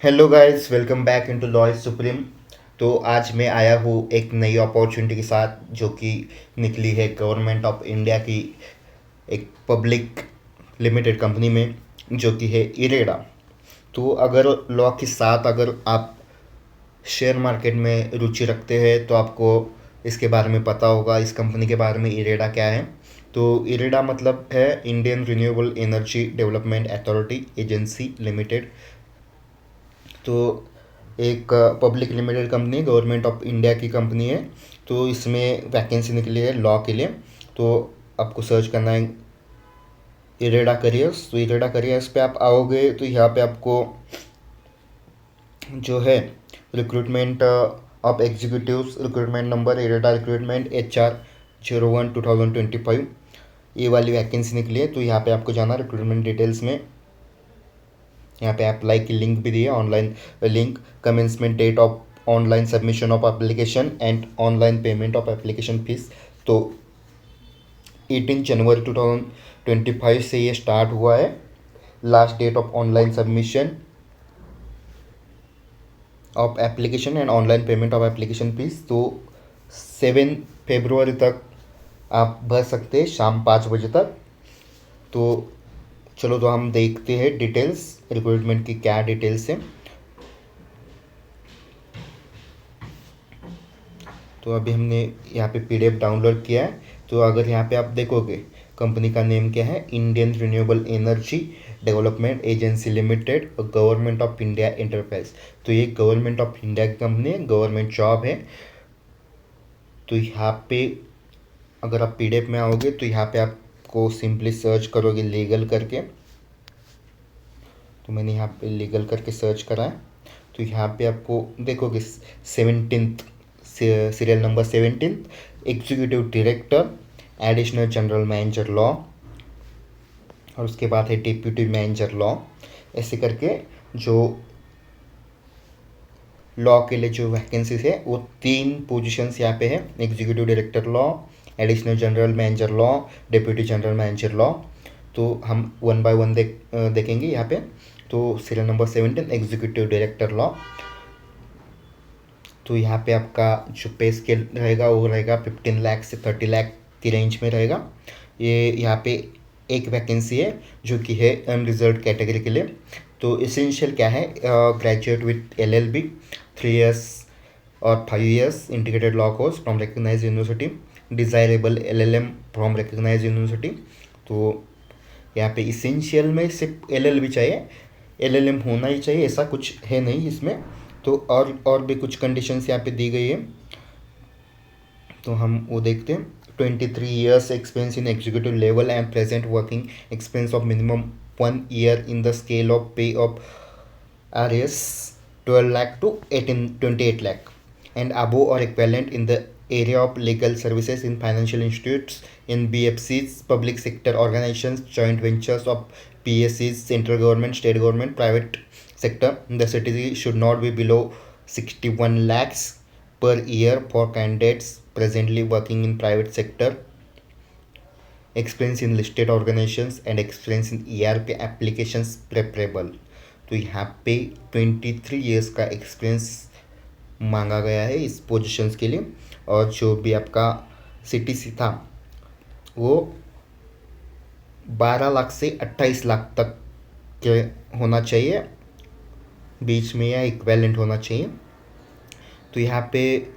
Hello guys, welcome back into Loy supreme. तो आज मैं आया हूँ एक नई अपॉर्चुनिटी के साथ जो कि निकली है गवर्नमेंट ऑफ इंडिया की एक पब्लिक लिमिटेड कंपनी में, जो कि है इरेडा। तो अगर लॉ के साथ अगर आप शेयर मार्केट में रुचि रखते हैं तो आपको इसके बारे में पता होगा, इस कंपनी के बारे में। इरेडा क्या है? तो इरेडा मतलब है Indian renewable energy development authority agency limited. तो एक public limited company, government of India की कंपनी है। तो इसमें वैकेंसी निकली है लॉ के लिए। तो आपको सर्च करना है इरेडा करियर्स। तो इरेडा करियर्स पे आप आओगे तो यहाँ पे आपको जो है recruitment of executives, recruitment number IREDA recruitment HR01/2025, ये वाली वैकेंसी निकली है। तो यहाँ पे आपको जाना रिक्रूटमेंट डिटेल्स में। यहाँ पे अप्लाई की लिंक भी दी है, online link. Commencement date of online submission of application and online payment of application fees. तो 18 जनवरी 2025 से ये स्टार्ट हुआ है। Last date of online submission of application and online payment of application fees तो 7 फरवरी तक आप भर सकते हैं, शाम 5 बजे तक। तो चलो, तो हम देखते हैं डिटेल्स, रिक्रूटमेंट की क्या डिटेल्स है। तो अभी हमने यहाँ पे PDF डाउनलोड किया है। तो अगर यहाँ पे आप देखोगे, कंपनी का नेम क्या है, Indian renewable energy development agency limited, government of India enterprise. तो ये गवर्नमेंट ऑफ इंडिया की कंपनी है, गवर्नमेंट जॉब है। तो यहाँ पे अगर आप PDF में आओगे तो यहाँ पे आपको सिंपली सर्च करोगे लीगल करके। तो मैंने यहाँ पे लीगल करके सर्च करा है। तो यहाँ पे आपको देखोगे 17th, serial number 17, executive director, additional general manager law, और उसके बाद है डिप्यूटी मैनेजर लॉ। ऐसे करके जो लॉ के लिए जो वैकेंसीज है वो 3 पोजीशंस यहाँ पे है, executive director law, additional general manager law, deputy general manager law. तो हम वन बाय वन देखेंगे यहाँ पे। तो serial number 17, executive director law. तो यहाँ पे आपका जो पे स्केल रहेगा वो रहेगा 15 लाख से 30 लाख की रेंज में रहेगा। ये यहाँ पे एक वैकेंसी है जो कि है अनरिजर्व कैटेगरी के लिए। तो इसेंशियल क्या है, ग्रेजुएट विथ LLB 3 years और 5 years integrated law course from recognise university, desirable LLM from recognise university. तो यहाँ पे इसेंशियल में सिर्फ LLB चाहिए, LLM होना ही चाहिए, ऐसा कुछ है नहीं इसमें। तो और भी कुछ कंडीशंस यहाँ पे दी गई है, तो हम वो देखते हैं। 23 years experience in executive level and present working experience of minimum 1 year in the scale of पे of RS 12 lakh to 28 lakh and above or equivalent in the area of legal services in financial institutes, in BFCs, public sector organizations, joint ventures of PSCs, central government, state government, private sector. The CTC should not be below 61 lakhs per year for candidates presently working in private sector, experience in listed organizations and experience in ERP applications preferable. तो यहाँ पे 23 years का experience मांगा गया है इस positions के लिए। और जो भी आपका CTC था वो 12 लाख से 28 लाख तक के होना चाहिए, बीच में या इक्वेलेंट होना चाहिए। तो यहाँ पे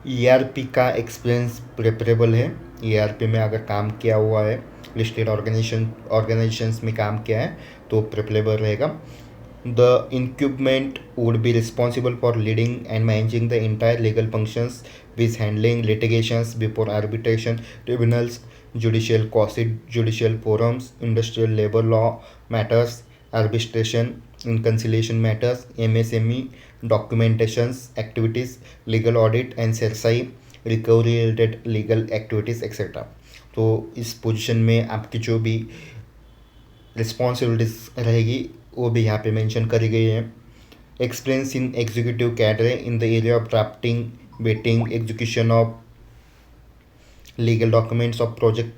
ERP का एक्सपीरियंस प्रेफरेबल है। ERP में अगर काम किया हुआ है, लिस्टेड ऑर्गेनाइजेशंस में काम किया है तो प्रेफरेबल रहेगा। The incumbent would be responsible for leading and managing the entire legal functions with handling litigations before arbitration tribunals, judicial quasi judicial forums, industrial labour law matters, arbitration in conciliation matters, MSME documentations activities, legal audit and CERSAI recovery related legal activities etc. तो इस position में आपकी जो भी responsibilities रहेगी वो भी यहाँ पे मेंशन करी गई है। Experience in executive cadre in the area of drafting, waiting, execution of legal documents of project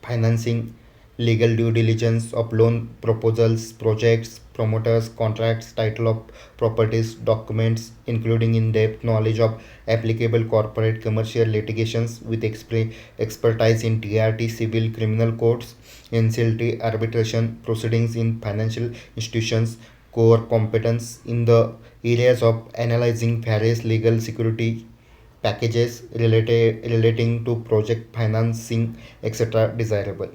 financing, legal due diligence of loan proposals, projects, promoters, contracts, title of properties, documents, including in-depth knowledge of applicable corporate commercial litigations with expertise in TRT, civil, criminal courts, NCLT, arbitration proceedings in financial institutions, core competence in the areas of analyzing various legal security packages relating to project financing etcetera desirable.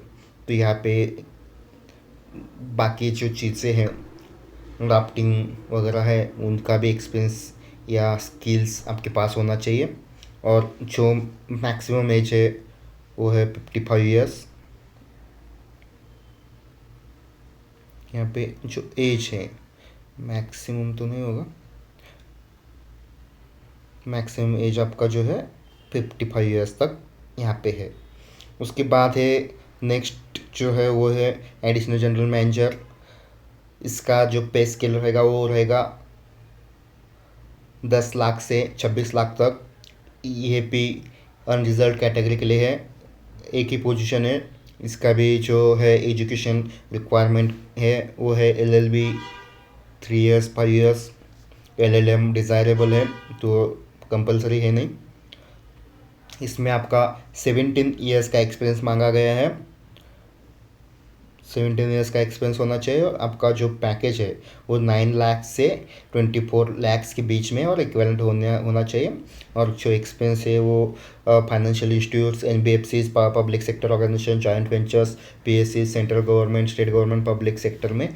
तो यहाँ पे बाकी जो चीज़ें हैं drafting वगैरह है उनका भी एक्सपीरियंस या स्किल्स आपके पास होना चाहिए। और जो मैक्सिमम एज है वो है 55 ईयर्स। यहाँ पे जो एज है मैक्सिमम तो नहीं होगा, मैक्सिमम एज आपका जो है 55 ईयर्स तक यहाँ पे है। उसके बाद है नेक्स्ट जो है वो है एडिशनल जनरल मैनेजर। इसका जो पे स्केल रहेगा वो रहेगा 10 लाख से 26 लाख तक। ये भी अनरिजर्व कैटेगरी के लिए है, एक ही पोजीशन है। इसका भी जो है एजुकेशन रिक्वायरमेंट है वो है LLB 3 years 5 years, LLM desirable है तो कंपलसरी है नहीं। इसमें आपका 17 ईयर्स का एक्सपीरियंस मांगा गया है, 17 ईयर्स का एक्सपीरियंस होना चाहिए। और आपका जो पैकेज है वो 9 लाख से 24 लाख के बीच में और इक्विवेलेंट होना चाहिए। और जो एक्सपीरियंस है वो financial institutes, NBFCs, public sector organisation, joint ventures, PSCs, central government, state government, public sector में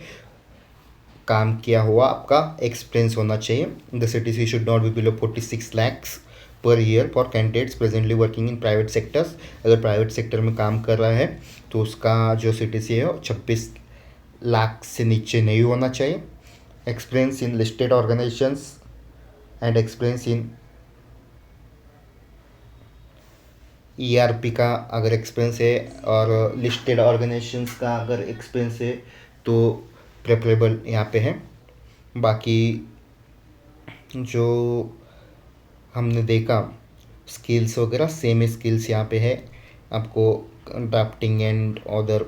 काम किया हुआ आपका एक्सपीरियंस होना चाहिए। The CTC should not be below 46 lakhs per year for candidates presently working in private sectors. अगर private sector में काम कर रहा है तो उसका जो CTC है वो 26 लाख से नीचे नहीं होना चाहिए। Experience in listed organisations and experience in ERP का अगर एक्सपीरियंस है और लिस्टेड ऑर्गेनाइजेशंस का अगर एक्सपीरियंस है तो प्रेफरेबल यहाँ पे है। बाकी जो हमने देखा स्किल्स वगैरह सेम स्किल्स यहाँ पे है आपको, drafting and other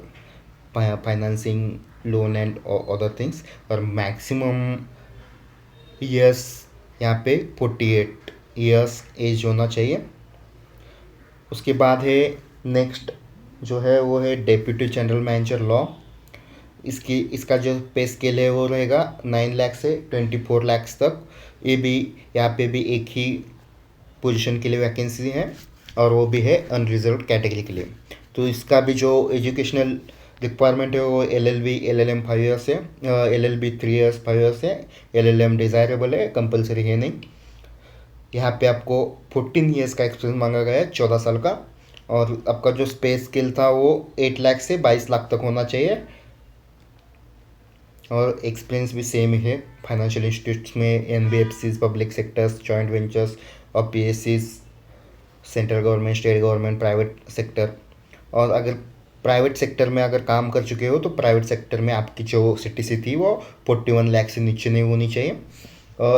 financing, loan and other things. और मैक्सिमम ईयर्स यहाँ पे 48 ईयर्स एज होना चाहिए। उसके बाद है नेक्स्ट जो है वो है डेप्यूटी जनरल मैनेजर लॉ। इसका जो पे स्केल है वो रहेगा 9 लाख से 24 लाख तक। ये भी यहाँ पे भी एक ही पोजीशन के लिए वैकेंसी है और वो भी है अनरिजर्व्ड कैटेगरी के लिए। तो इसका भी जो एजुकेशनल रिक्वायरमेंट है वो LLB LLM 5 ईयर्स है, LLB 3 ईयर्स 5 ईयर्स है, LLM डिज़ायरेबल है, कंपलसरी है नहीं। यहाँ पे आपको 14 ईयर्स का एक्सपीरियंस मांगा गया है, 14 साल का। और आपका जो पे स्केल था वो 8 लाख से 22 लाख तक होना चाहिए। और एक्सपीरियंस भी सेम ही है फाइनेंशियल इंस्टीट्यूट्स में, NBFCs, public sectors, joint ventures और PSCs, central government, state government, private sector. और अगर प्राइवेट सेक्टर में अगर काम कर चुके हो तो प्राइवेट सेक्टर में आपकी जो CTC थी वो 41 लाख से नीचे नहीं होनी चाहिए।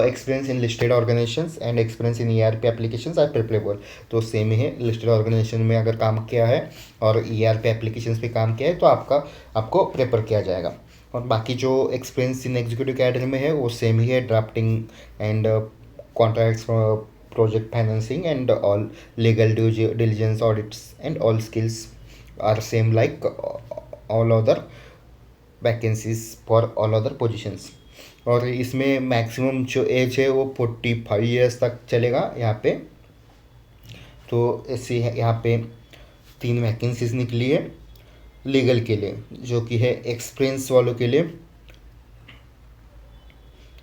Experience in listed organisations and experience in ERP applications are preferable. तो सेम ही है, लिस्टेड ऑर्गेनाइजेशन में अगर काम किया है और ERP एप्लीकेशंस पे काम किया है तो आपको प्रेफर किया जाएगा। और बाकी जो एक्सपीरियंस इन एग्जीक्यूटिव कैडर में है वो सेम ही है, drafting and contracts, project financing and all legal due diligence audits and all skills are same like all other vacancies for all other positions। और इसमें मैक्सिमम जो एज है वो 45 ईयर्स तक चलेगा यहाँ पे। तो ऐसे यहाँ पे 3 वैकेंसीज निकली है लीगल के लिए जो कि है एक्सपीरियंस वालों के लिए।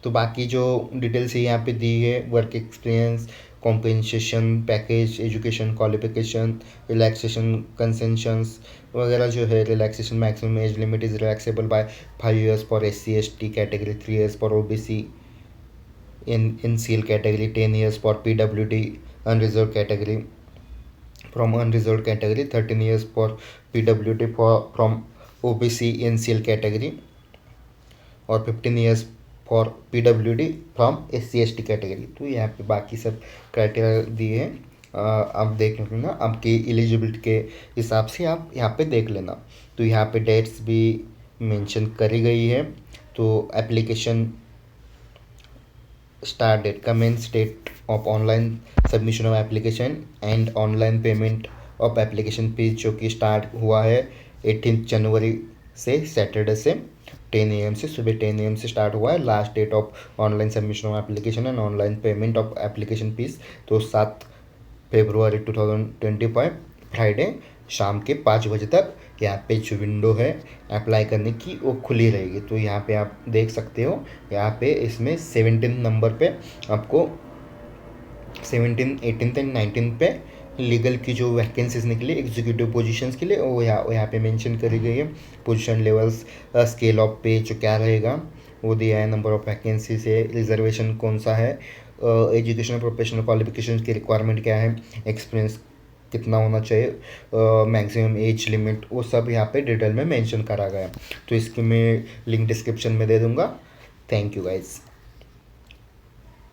तो बाकी जो डिटेल्स है यहाँ पे दी है, work experience, compensation package, education qualification, relaxation concessions वगैरह जो है। Relaxation maximum age limit is relaxable by 5 years for SC/ST category, 3 years for OBC in NCL category, 10 years for PWD unreserved category, from unreserved category, 13 years for PWD from OBC NCL category, और 15 years for PWD from SC/ST category. तो यहाँ पे बाकी सब criteria दिए हैं, आप देख लेना, आपकी एलिजिबिलिटी के हिसाब से आप यहाँ पे देख लेना। तो यहाँ पे डेट्स भी मेंशन करी गई है तो application start date, commence date of online submission of application and online payment of application fees, जो कि स्टार्ट हुआ है 18 जनवरी से, सैटरडे से 10 AM से, सुबह 10 AM से स्टार्ट हुआ है। Last date of online submission of application and online payment of application fees तो 7 फरवरी 2025 फ्राइडे शाम के 5 बजे तक यहाँ पे जो विंडो है अप्लाई करने की वो खुली रहेगी। तो यहाँ पे आप देख सकते हो, यहाँ पे इसमें 17 नंबर पे आपको 17, 18 एंड 19 पे लीगल की जो वैकेंसीज निकली एग्जीक्यूटिव पोजीशंस के लिए वो यहाँ पे मेंशन करी गई है। पोजीशन लेवल्स, स्केल ऑफ पे जो क्या रहेगा वो दिया है, नंबर ऑफ वैकेंसीज है, रिजर्वेशन कौन सा है, एजुकेशनल प्रोफेशनल क्वालिफिकेशन की रिक्वायरमेंट क्या है, एक्सपीरियंस कितना होना चाहिए, मैक्सिमम एज लिमिट, वो सब यहाँ पे डिटेल में मेंशन करा गया है। तो इसकी मैं लिंक डिस्क्रिप्शन में दे दूँगा। Thank you guys.